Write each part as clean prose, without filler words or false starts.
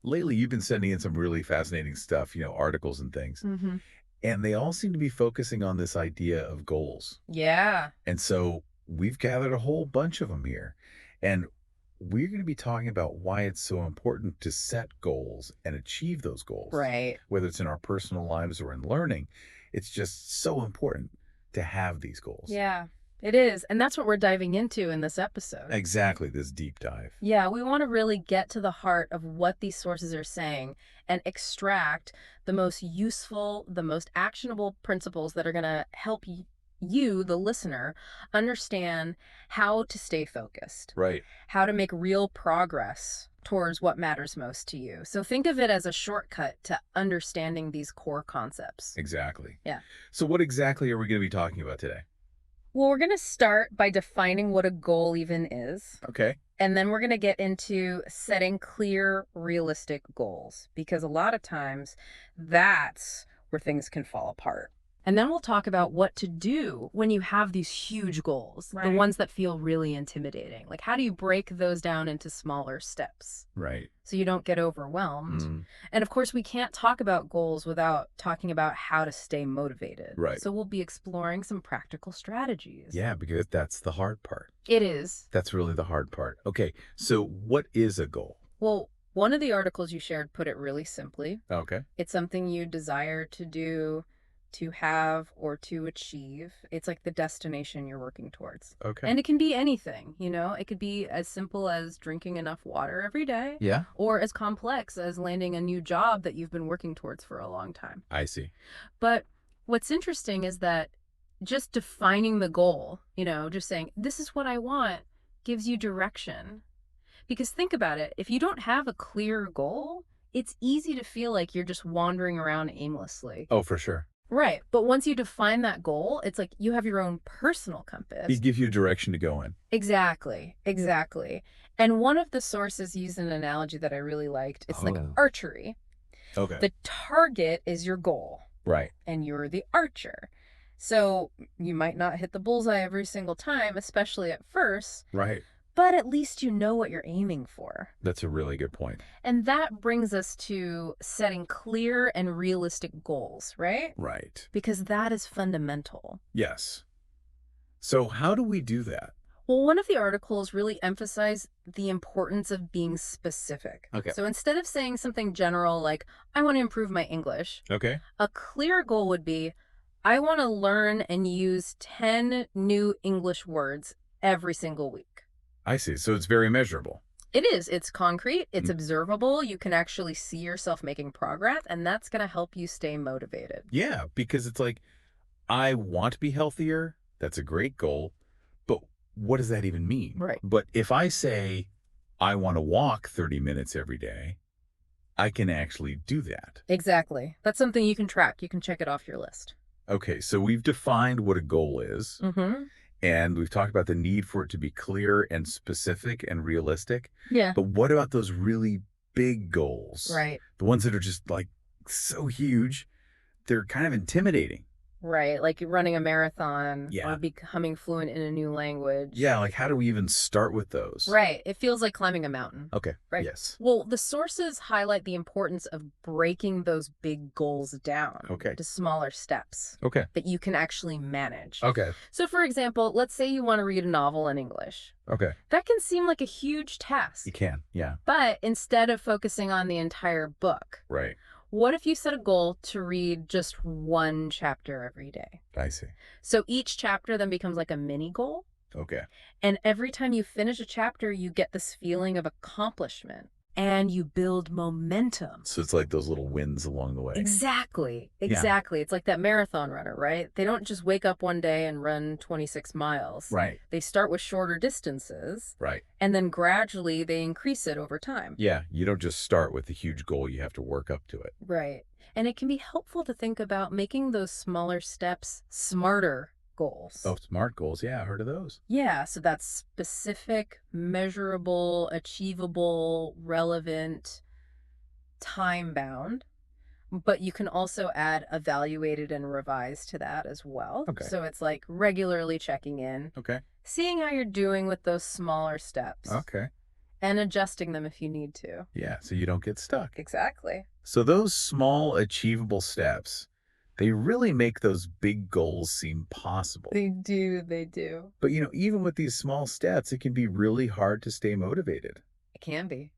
lately you've been sending in some really fascinating stuff, articles and things, Hmm. and they all seem to be focusing on this idea of goals. Yeah, And so we've gathered a whole bunch of them here. And we're going to be talking about why it's so important to set goals and achieve those goals, right. whether it's in our personal lives or in learning. It's just so important to have these goals. Yeah, it is. And that's what we're diving into in this episode. Exactly, this deep dive. Yeah, we want to really get to the heart of what these sources are saying and extract the most useful, the most actionable principles that are going to help you, the listener, understand how to stay focused, Right. how to make real progress towards what matters most to you. So think of it as a shortcut to understanding these core concepts. Exactly. Yeah. So what exactly are we going to be talking about today? Well, we're going to start by defining what a goal even is. Okay. And then we're going to get into setting clear, realistic goals because a lot of times that's where things can fall apart. And then we'll talk about what to do when you have these huge goals, the Right. ones that feel really intimidating. Like, how do you break those down into smaller steps Right. so you don't get overwhelmed? Mm, And of course, we can't talk about goals without talking about how to stay motivated. right. So we'll be exploring some practical strategies. Yeah, because that's the hard part. It is. That's really the hard part. Okay, so what is a goal? Well, one of the articles you shared put it really simply. Okay. It's something you desire to do, to have, or to achieve. It's like the destination you're working towards. Okay. And it can be anything, It could be as simple as drinking enough water every day, Yeah, or as complex as landing a new job that you've been working towards for a long time. I see. But what's interesting is that just defining the goal, just saying, this is what I want, gives you direction. Because think about it, if you don't have a clear goal, it's easy to feel like you're just wandering around aimlessly. Oh, for sure. Right. But once you define that goal, it's like you have your own personal compass. It gives you a direction to go in. Exactly. Exactly. And one of the sources used an analogy that I really liked. It's like Oh. archery. Okay. The target is your goal, Right. and you're the archer. So you might not hit the bullseye every single time, especially at first, Right. but at least you know what you're aiming for. That's a really good point. And that brings us to setting clear and realistic goals, right? Right. Because that is fundamental. Yes. So how do we do that? Well, one of the articles really emphasized the importance of being specific. Okay. So instead of saying something general like, I want to improve my English, Okay. a clear goal would be, I want to learn and use 10 new English words every single week. I see. So it's very measurable. It is. It's concrete. It's Mm. observable. You can actually see yourself making progress, and that's going to help you stay motivated. Yeah, because it's like, I want to be healthier. That's a great goal. But what does that even mean? Right. But if I say, I want to walk 30 minutes every day, I can actually do that. Exactly. That's something you can track. You can check it off your list. Okay, so we've defined what a goal is, Mm-hmm. and we've talked about the need for it to be clear and specific and realistic. Yeah. But what about those really big goals? Right. The ones that are just like so huge, they're kind of intimidating. Right. Like you're running a marathon Yeah. or becoming fluent in a new language. Yeah, like how do we even start with those? Right. It feels like climbing a mountain. Okay, Right. yes. Well, the sources highlight the importance of breaking those big goals down Okay. to smaller steps Okay. that you can actually manage. Okay. So, for example, let's say you want to read a novel in English. Okay. That can seem like a huge task. You can. Yeah. But instead of focusing on the entire book, Right. what if you set a goal to read just one chapter every day? I see. So each chapter then becomes like a mini goal. Okay. And every time you finish a chapter, you get this feeling of accomplishment and you build momentum. So it's like those little wins along the way. Exactly. Exactly. It's like that marathon runner, right? They don't just wake up one day and run 26 miles. Right. They start with shorter distances Right. and then gradually they increase it over time. Yeah. You don't just start with a huge goal. You have to work up to it. Right. And it can be helpful to think about making those smaller steps smarter goals. Oh, SMART goals. Yeah, I heard of those. Yeah, so that's specific, measurable, achievable, relevant, time bound. But you can also add evaluated and revised to that as well. Okay. So it's like regularly checking in, Okay. seeing how you're doing with those smaller steps. Okay. And adjusting them if you need to. Yeah, so you don't get stuck. Exactly. So those small, achievable steps, they really make those big goals seem possible. They do, they do. But, even with these small steps, it can be really hard to stay motivated It can be.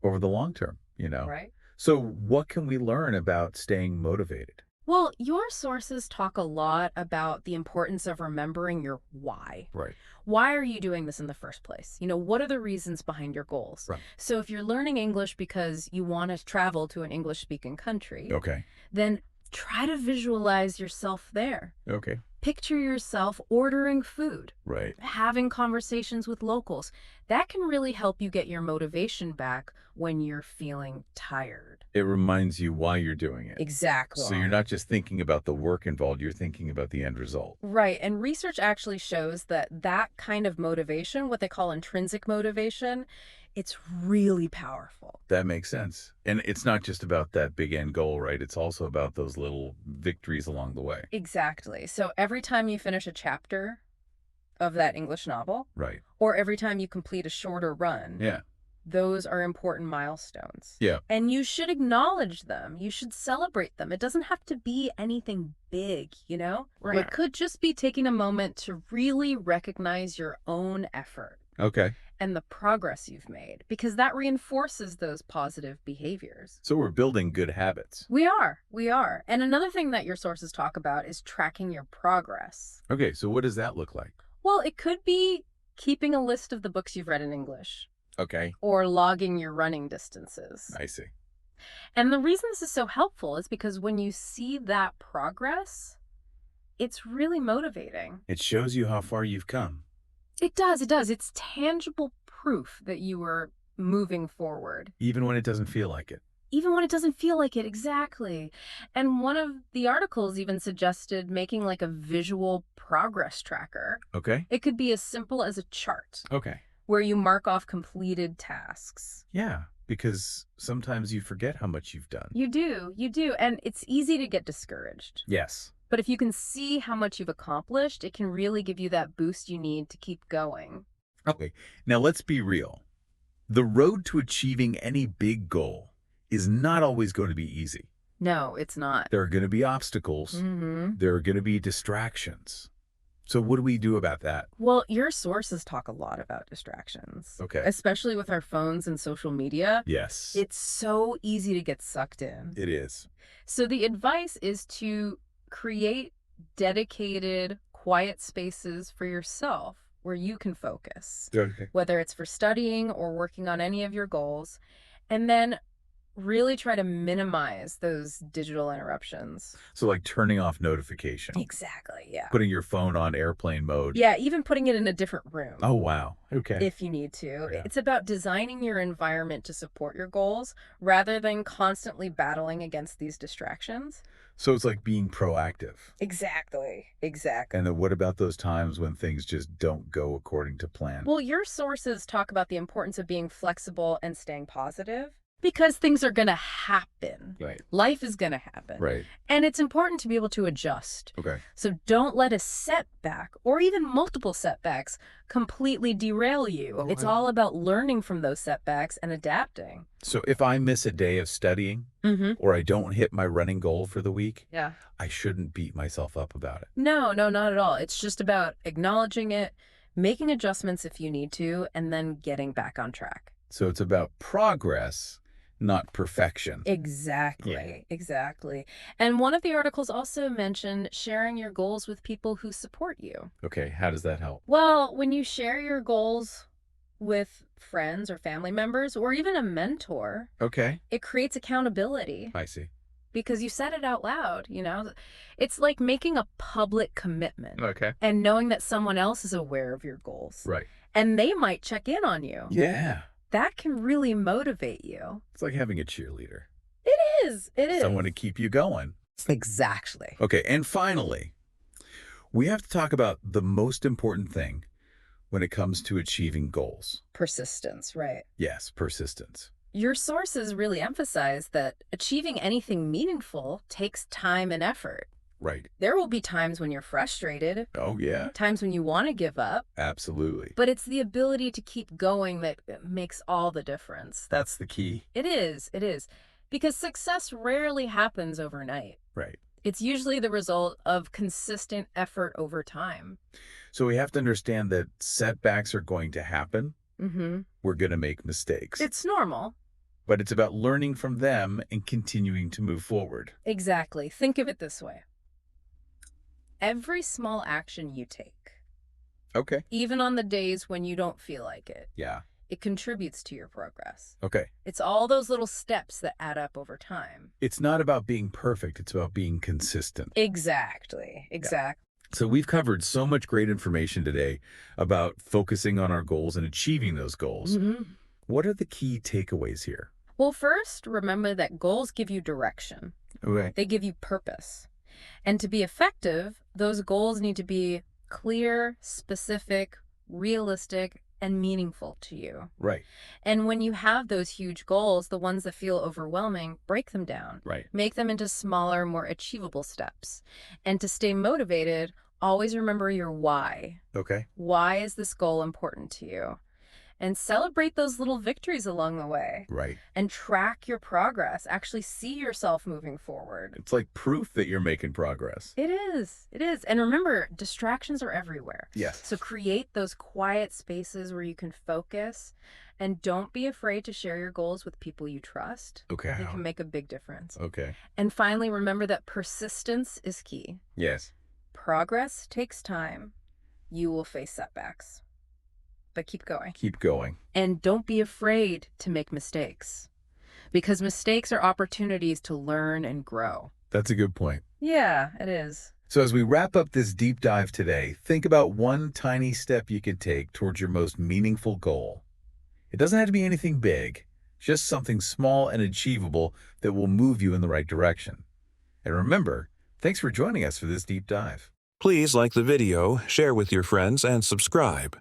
over the long term. Right. So what can we learn about staying motivated? Well, your sources talk a lot about the importance of remembering your why. Right. Why are you doing this in the first place? What are the reasons behind your goals? Right. So if you're learning English because you want to travel to an English-speaking country, Okay. then try to visualize yourself there. Okay. Picture yourself ordering food, Right. having conversations with locals. That can really help you get your motivation back when you're feeling tired. It reminds you why you're doing it. Exactly. So you're not just thinking about the work involved, you're thinking about the end result. Right. And research actually shows that that kind of motivation, what they call intrinsic motivation, it's really powerful. That makes sense. And it's not just about that big end goal, right? It's also about those little victories along the way. Exactly. So every time you finish a chapter of that English novel, Right. or every time you complete a shorter run, Yeah. those are important milestones. Yeah. And you should acknowledge them. You should celebrate them. It doesn't have to be anything big, Right. It could just be taking a moment to really recognize your own effort Okay. and the progress you've made, because that reinforces those positive behaviors. So we're building good habits. We are. And another thing that your sources talk about is tracking your progress. Okay. So what does that look like? Well, it could be keeping a list of the books you've read in English, Okay. or logging your running distances. I see. And the reason this is so helpful is because when you see that progress, it's really motivating. It shows you how far you've come. It does. It's tangible proof that you are moving forward. Even when it doesn't feel like it. Even when it doesn't feel like it, exactly. And one of the articles even suggested making like a visual progress tracker. Okay. It could be as simple as a chart Okay. where you mark off completed tasks. Yeah. Because sometimes you forget how much you've done. You do. And it's easy to get discouraged. Yes. But if you can see how much you've accomplished, it can really give you that boost you need to keep going. Okay. Now let's be real. The road to achieving any big goal is not always going to be easy. No, it's not. There are going to be obstacles. Mm-hmm. There are going to be distractions. So what do we do about that? Well, your sources talk a lot about distractions. Okay. Especially with our phones and social media. Yes. It's so easy to get sucked in. It is. So the advice is to create dedicated, quiet spaces for yourself where you can focus, Okay. whether it's for studying or working on any of your goals, and then really try to minimize those digital interruptions. So like turning off notification, Exactly, yeah. putting your phone on airplane mode. Yeah, even putting it in a different room. Oh, wow. Okay. If you need to. Yeah. It's about designing your environment to support your goals rather than constantly battling against these distractions. So it's like being proactive. Exactly. And then what about those times when things just don't go according to plan? Well, your sources talk about the importance of being flexible and staying positive because things are going to happen. Right. Life is going to happen. Right. And it's important to be able to adjust. Okay. So don't let a setback or even multiple setbacks completely derail you. Oh, It's all about learning from those setbacks and adapting. So if I miss a day of studying or I don't hit my running goal for the week, Yeah. I shouldn't beat myself up about it. No, not at all. It's just about acknowledging it, making adjustments if you need to, and then getting back on track. So it's about progress, not perfection. Exactly. And one of the articles also mentioned sharing your goals with people who support you. Okay, how does that help? Well, when you share your goals with friends or family members or even a mentor, Okay, it creates accountability I see. because you said it out loud, It's like making a public commitment Okay. and knowing that someone else is aware of your goals. Right. And they might check in on you. Yeah. That can really motivate you. It's like having a cheerleader. It is. Someone to keep you going. Exactly. Okay, and finally, we have to talk about the most important thing when it comes to achieving goals. Persistence, right? Yes, persistence. Your sources really emphasize that achieving anything meaningful takes time and effort. Right. There will be times when you're frustrated, Oh, yeah. times when you want to give up, Absolutely. but it's the ability to keep going that makes all the difference. That's the key. It is. It is. Because success rarely happens overnight. Right. It's usually the result of consistent effort over time. So we have to understand that setbacks are going to happen. Mm-hmm. We're going to make mistakes. It's normal. But it's about learning from them and continuing to move forward. Exactly. Think of it this way. Every small action you take, Okay. even on the days when you don't feel like it, Yeah. it contributes to your progress. Okay. It's all those little steps that add up over time. It's not about being perfect. It's about being consistent. Exactly. Exactly. So we've covered so much great information today about focusing on our goals and achieving those goals. Mm-hmm. What are the key takeaways here? Well, first, remember that goals give you direction. Okay. They give you purpose. And to be effective, those goals need to be clear, specific, realistic, and meaningful to you. Right. And when you have those huge goals, the ones that feel overwhelming, break them down. Right. Make them into smaller, more achievable steps. And to stay motivated, always remember your why. Okay. Why is this goal important to you? And celebrate those little victories along the way. Right. And track your progress. Actually see yourself moving forward. It's like proof that you're making progress. It is. It is. And remember, distractions are everywhere. Yes. So create those quiet spaces where you can focus. And don't be afraid to share your goals with people you trust. Okay. It can make a big difference. Okay. And finally, remember that persistence is key. Yes. Progress takes time. You will face setbacks. But keep going. Keep going. And don't be afraid to make mistakes. Because mistakes are opportunities to learn and grow. That's a good point. Yeah, it is. So as we wrap up this deep dive today, think about one tiny step you can take towards your most meaningful goal. It doesn't have to be anything big, just something small and achievable that will move you in the right direction. And remember, thanks for joining us for this deep dive. Please like the video, share with your friends, and subscribe.